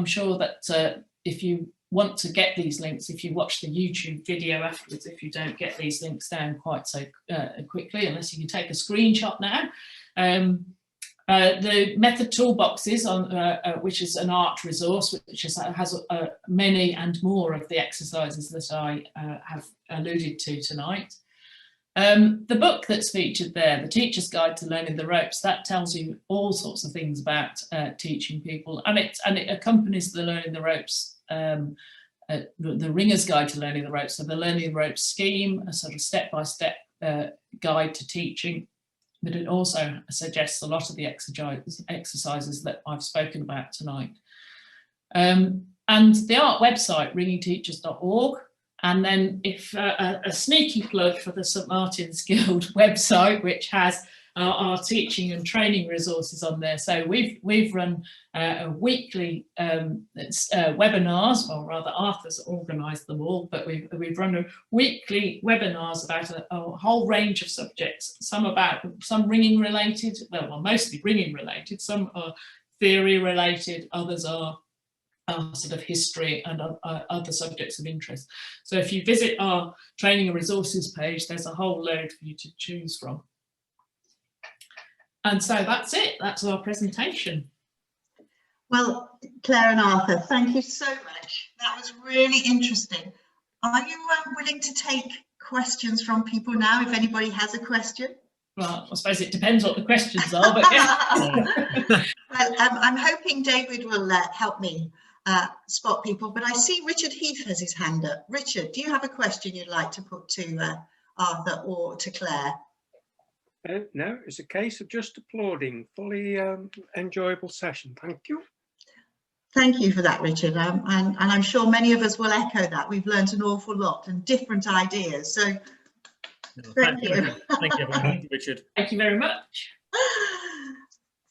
sure that if you want to get these links, if you watch the YouTube video afterwards, if you don't get these links down quite so quickly, unless you can take a screenshot now. The method toolboxes, which is an art resource, which has many and more of the exercises that I have alluded to tonight. The book that's featured there, The Teacher's Guide to Learning the Ropes, that tells you all sorts of things about teaching people, and it accompanies the Learning the Ropes, the Ringer's Guide to Learning the Ropes, so the Learning the Ropes scheme, a sort of step-by-step guide to teaching, but it also suggests a lot of the exercises that I've spoken about tonight. And the art website, ringingteachers.org. And then if a sneaky plug for the St Martin's Guild website, which has our teaching and training resources on there. So we've run weekly webinars, or rather Arthur's organised them all, but we've run weekly webinars about a whole range of subjects, some ringing related, well mostly ringing related, some are theory related, others are sort of history and other subjects of interest. So if you visit our training and resources page, there's a whole load for you to choose from. And so that's it, that's our presentation. Well, Claire and Arthur, thank you so much. That was really interesting. Are you willing to take questions from people now, if anybody has a question? Well, I suppose it depends what the questions are, but yeah. Well, I'm hoping David will help me spot people, but I see Richard Heath has his hand up. Richard, do you have a question you'd like to put to Arthur or to Claire? No, it's a case of just applauding. Fully enjoyable session. Thank you. Thank you for that, Richard. And I'm sure many of us will echo that. We've learned an awful lot and different ideas. So thank you. Thank you, everyone. Thank you, Richard. Thank you very much.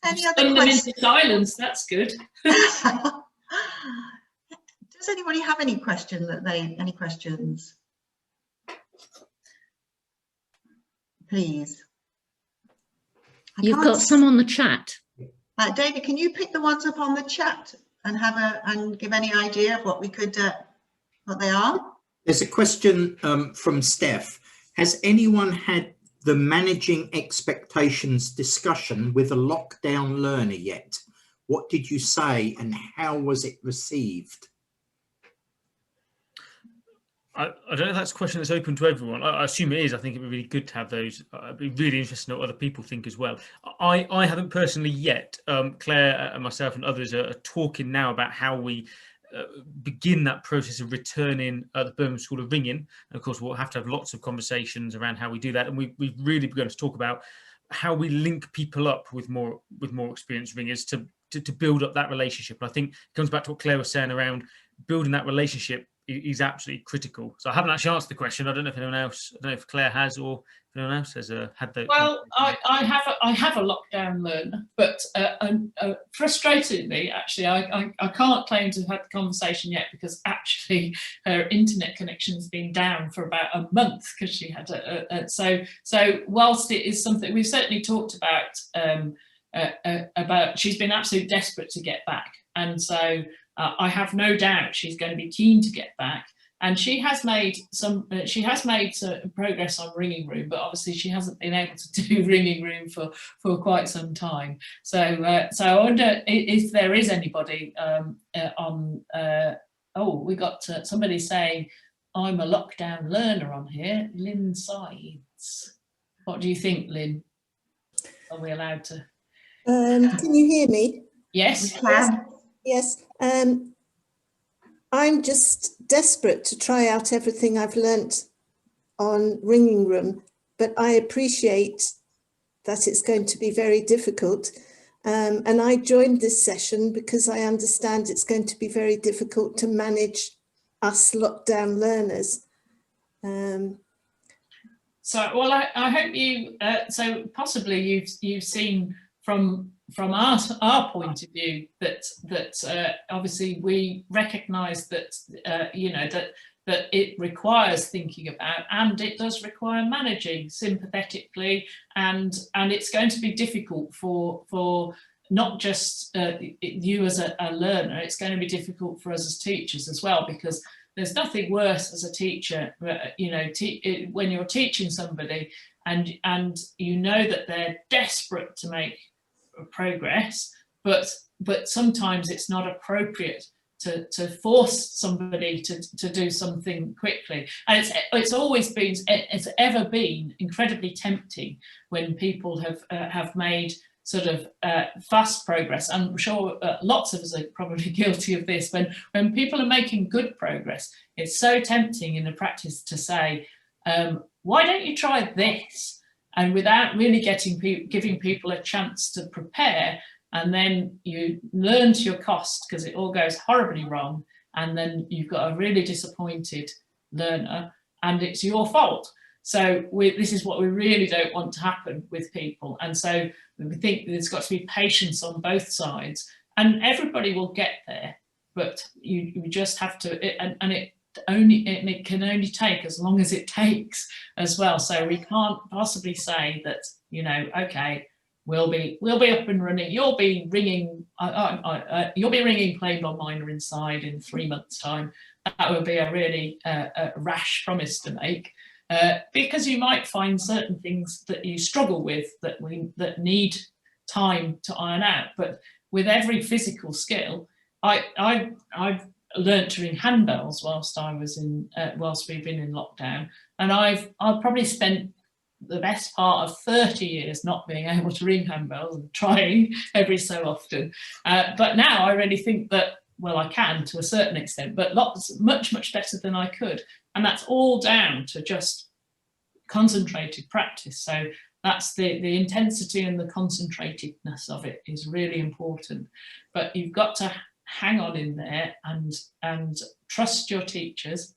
Any other questions? Into silence, that's good. Does anybody have any questions any questions? Please. You've got some on the chat. David, can you pick the ones up on the chat and give any idea of what we could what they are? There's a question from Steph. Has anyone had the managing expectations discussion with a lockdown learner yet? What did you say and how was it received? I don't know if that's a question that's open to everyone. I assume it is. I think it'd be really good to have those. It'd be really interesting to know what other people think as well. I haven't personally yet. Claire and myself and others are talking now about how we begin that process of returning the Birmingham School of Ringing. And of course, we'll have to have lots of conversations around how we do that. And we've really begun to talk about how we link people up with more experienced ringers to build up that relationship. And I think it comes back to what Claire was saying around building that relationship is absolutely critical. So I haven't actually answered the question. I don't know if anyone else, I don't know if Claire has or if anyone else has had those. Well, I have a lockdown learner, but frustratingly, actually, I can't claim to have had the conversation yet because actually her internet connection's been down for about a month because she had so whilst it is something we've certainly talked about, she's been absolutely desperate to get back, and so I have no doubt she's going to be keen to get back. And she has made some progress on Ringing Room, but obviously she hasn't been able to do Ringing Room for quite some time. So I wonder if there is anybody on. Oh, we got somebody saying I'm a lockdown learner on here. Lynn Sides. What do you think, Lynn? Are we allowed to? Can you hear me? Yes. Yes. I'm just desperate to try out everything I've learnt on Ringing Room, but I appreciate that it's going to be very difficult. And I joined this session because I understand it's going to be very difficult to manage us lockdown learners. So, well, I hope you, so possibly you've seen from our point of view that obviously we recognise that that it requires thinking about, and it does require managing sympathetically, and it's going to be difficult for not just you as a learner. It's going to be difficult for us as teachers as well, because there's nothing worse as a teacher, when you're teaching somebody and you know that they're desperate to make progress, but sometimes it's not appropriate to force somebody to do something quickly. And it's always been, it's ever been incredibly tempting when people have made sort of fast progress. I'm sure lots of us are probably guilty of this. When people are making good progress, it's so tempting in the practice to say, why don't you try this? And without really giving people a chance to prepare, and then you learn to your cost because it all goes horribly wrong, and then you've got a really disappointed learner and it's your fault. So this is what we really don't want to happen with people. And so we think there's got to be patience on both sides, and everybody will get there, but you just have to, it can only take as long as it takes as well. So we can't possibly say that, you know, okay, we'll be up and running. You'll be ringing Plain Blonde Miner inside in 3 months' time. That would be a really rash promise to make, because you might find certain things that you struggle with that need time to iron out. But with every physical skill, I've learnt to ring handbells whilst we've been in lockdown, and I've probably spent the best part of 30 years not being able to ring handbells and trying every so often. But now I really think that, well, I can to a certain extent, but much better than I could. And that's all down to just concentrated practice. So that's the intensity and the concentratedness of it is really important. But you've got to hang on in there and trust your teachers,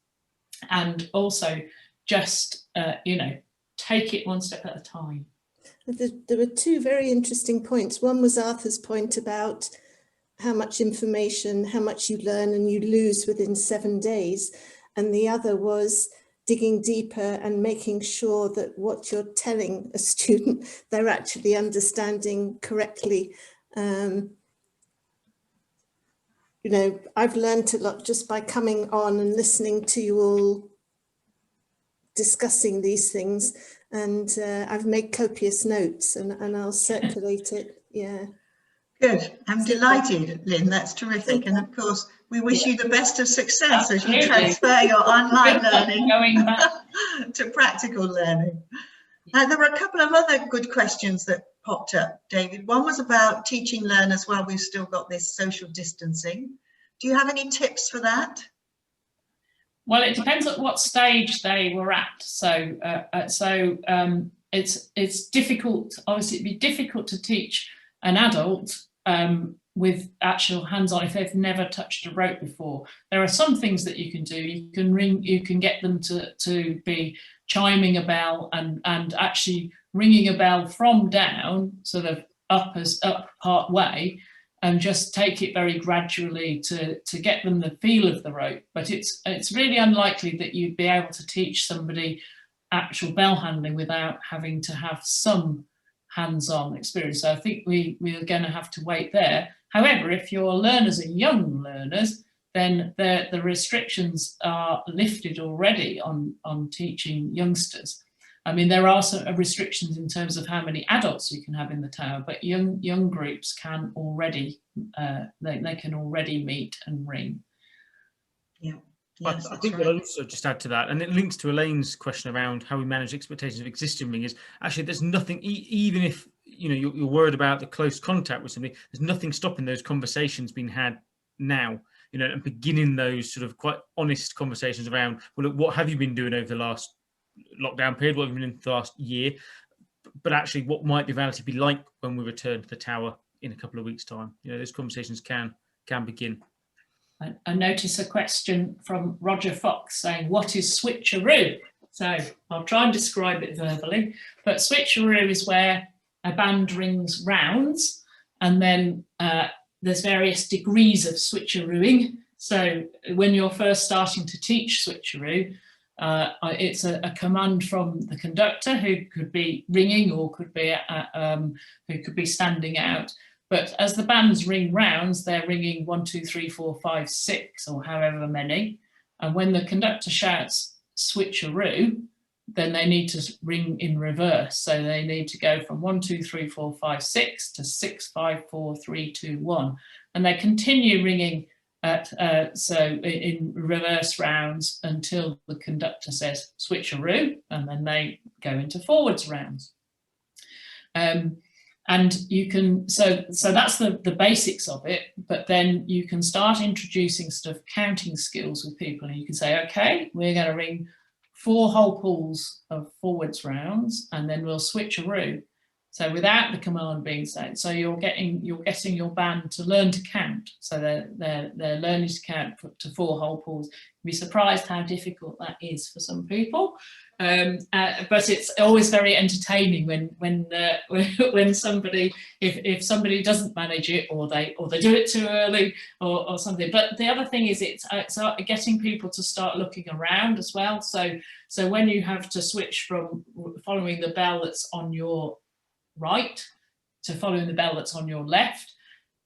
and also just, you know, take it one step at a time. There were two very interesting points. One was Arthur's point about how much information, how much you learn and you lose within 7 days. And the other was digging deeper and making sure that what you're telling a student, they're actually understanding correctly. You know, I've learned a lot just by coming on and listening to you all discussing these things, and I've made copious notes and I'll circulate it. Yeah. Good. I'm delighted, Lynn. That's terrific. And of course, we wish you the best of success as you transfer your online learning going back to practical learning. There were a couple of other good questions that popped up, David. One was about teaching learners while we've still got this social distancing. Do you have any tips for that? Well, it depends at what stage they were at. So, it's difficult. Obviously, it'd be difficult to teach an adult with actual hands-on if they've never touched a rope before. There are some things that you can do. You can get them to be chiming a bell and actually ringing a bell from down, sort of up part way, and just take it very gradually to get them the feel of the rope. But it's really unlikely that you'd be able to teach somebody actual bell handling without having to have some hands-on experience. So I think we are going to have to wait there. However, if your learners are young learners, then the restrictions are lifted already on teaching youngsters. I mean, there are some restrictions in terms of how many adults you can have in the tower, but young groups can already they can already meet and ring. Yeah. Yes, I think right. I'll also just add to that, and it links to Elaine's question around how we manage expectations of existing ringers. Actually, there's nothing, even if you're worried about the close contact with somebody, there's nothing stopping those conversations being had now. And beginning those sort of quite honest conversations around, well, look, what have you been doing over the last lockdown period? What have you been doing for the last year? But actually, what might the reality be like when we return to the tower in a couple of weeks' time? Those conversations can begin. I notice a question from Roger Fox saying, what is switcheroo? So I'll try and describe it verbally, but switcheroo is where a band rings rounds, and then there's various degrees of switcherooing. So when you're first starting to teach switcheroo, it's a command from the conductor, who could be ringing or could be who could be standing out. But as the bands ring rounds, they're ringing 1, 2, 3, 4, 5, 6, or however many. And when the conductor shouts switcheroo, then they need to ring in reverse. So they need to go from 1, 2, 3, 4, 5, 6 to 6, 5, 4, 3, 2, 1. And they continue ringing so in reverse rounds until the conductor says switcheroo, and then they go into forwards rounds. And you can, so that's the basics of it, but then you can start introducing sort of counting skills with people, and you can say, okay, we're going to ring 4 whole pools of forwards rounds, and then we'll switcheroo. So without the command being said, so you're getting your band to learn to count. So they're learning to count to 4 whole pools. You'd be surprised how difficult that is for some people, but it's always very entertaining when somebody, if somebody doesn't manage it, or they do it too early or something. But the other thing is it's getting people to start looking around as well. So when you have to switch from following the bell that's on your right to following the bell that's on your left,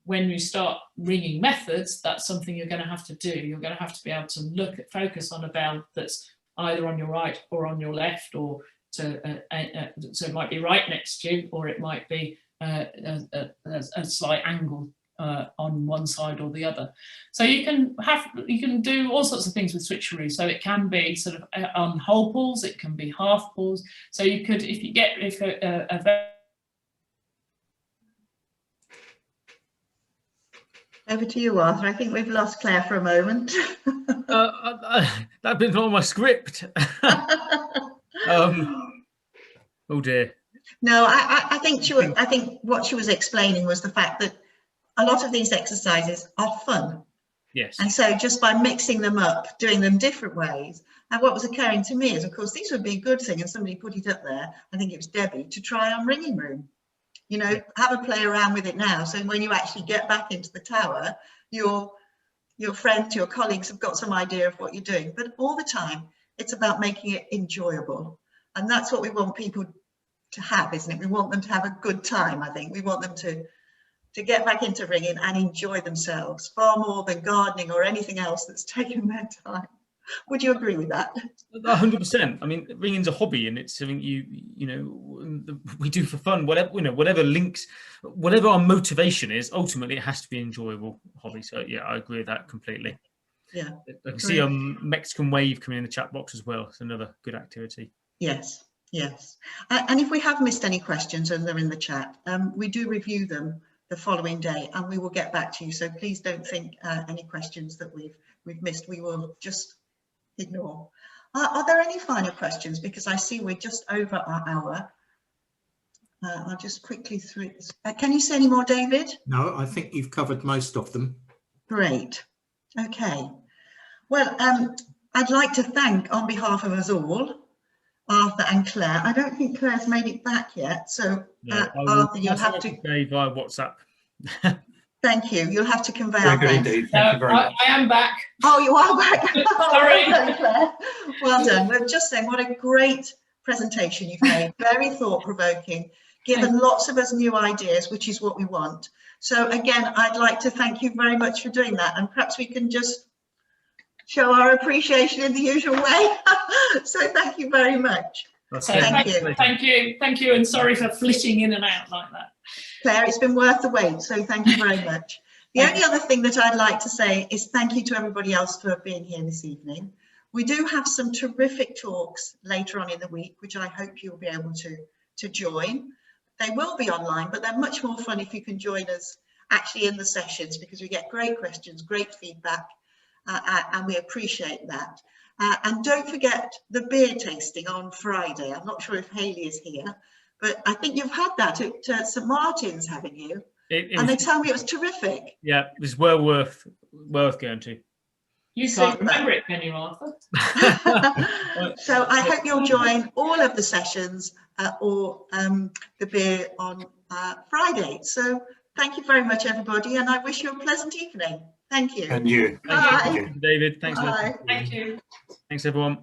when you start ringing methods, that's something you're going to have to do. You're going to have to be able to focus on a bell that's either on your right or on your left, or so it might be right next to you, or it might be a slight angle on one side or the other. So you can do all sorts of things with switcheroo. So it can be sort of on whole pools, it can be half pools. So you could, if a Over to you, Arthur. I think we've lost Claire for a moment. That's been on my script. Oh dear. No, I think what she was explaining was the fact that a lot of these exercises are fun. Yes. And so just by mixing them up, doing them different ways, and what was occurring to me is, of course, these would be a good thing, and somebody put it up there, I think it was Debbie, to try on Ringing Room. You know, have a play around with it now. So when you actually get back into the tower, your friends, your colleagues have got some idea of what you're doing. But all the time, it's about making it enjoyable. And that's what we want people to have, isn't it? We want them to have a good time, I think. We want them to get back into ringing and enjoy themselves far more than gardening or anything else that's taking their time. Would you agree with that? 100%. I mean, ringing's a hobby, and it's something we do for fun. Whatever links, whatever our motivation is, ultimately it has to be an enjoyable hobby. So yeah, I agree with that completely. Yeah. I can see Mexican Wave coming in the chat box as well. It's another good activity. Yes, yes. And if we have missed any questions and they're in the chat, we do review them the following day, and we will get back to you. So please don't think any questions that we've missed, we will just ignore. Are there any final questions? Because I see we're just over our hour. I'll just quickly through. Can you say any more, David? No, I think you've covered most of them. Great. Okay. Well, I'd like to thank, on behalf of us all, Arthur and Claire. I don't think Claire's made it back yet, so Arthur, you'll have to via WhatsApp. Thank you. You'll have to convey. Very good indeed. Thank you very much. I am back. Oh, you are back. Sorry. Well done, Claire. Well done. We're just saying, what a great presentation you've made. Very thought-provoking, given lots of us new ideas, which is what we want. So again, I'd like to thank you very much for doing that, and perhaps we can just show our appreciation in the usual way. So thank you very much. Thank you, and sorry for flitting in and out like that. Claire, it's been worth the wait, so thank you very much. The only other thing that I'd like to say is thank you to everybody else for being here this evening. We do have some terrific talks later on in the week, which I hope you'll be able to join. They will be online, but they're much more fun if you can join us actually in the sessions, because we get great questions, great feedback, and we appreciate that. And don't forget the beer tasting on Friday. I'm not sure if Hayley is here, but I think you've had that at St Martin's, haven't you? And they tell me it was terrific. Yeah, it was well worth going to. You can't remember it, can you, Arthur? So I hope you'll join all of the sessions or the beer on Friday. So thank you very much, everybody, and I wish you a pleasant evening. Thank you. And you. Bye. Thank you, David. Thanks. Bye. Thank you. Thanks, everyone.